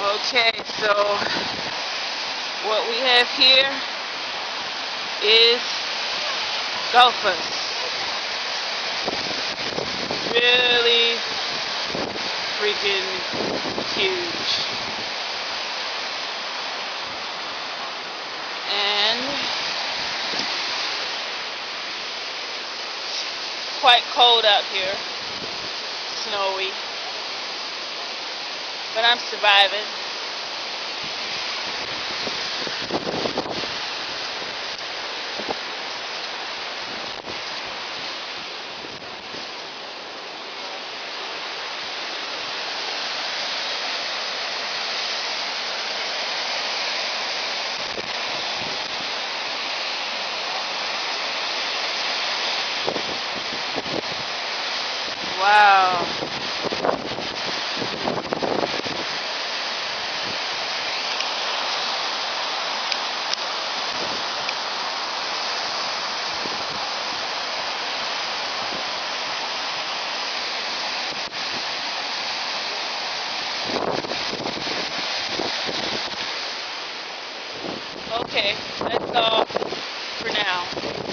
Okay, so what we have here is Gullfoss. Really freaking huge. And quite cold out here. Snowy. But I'm surviving. Wow. Okay, that's all for now.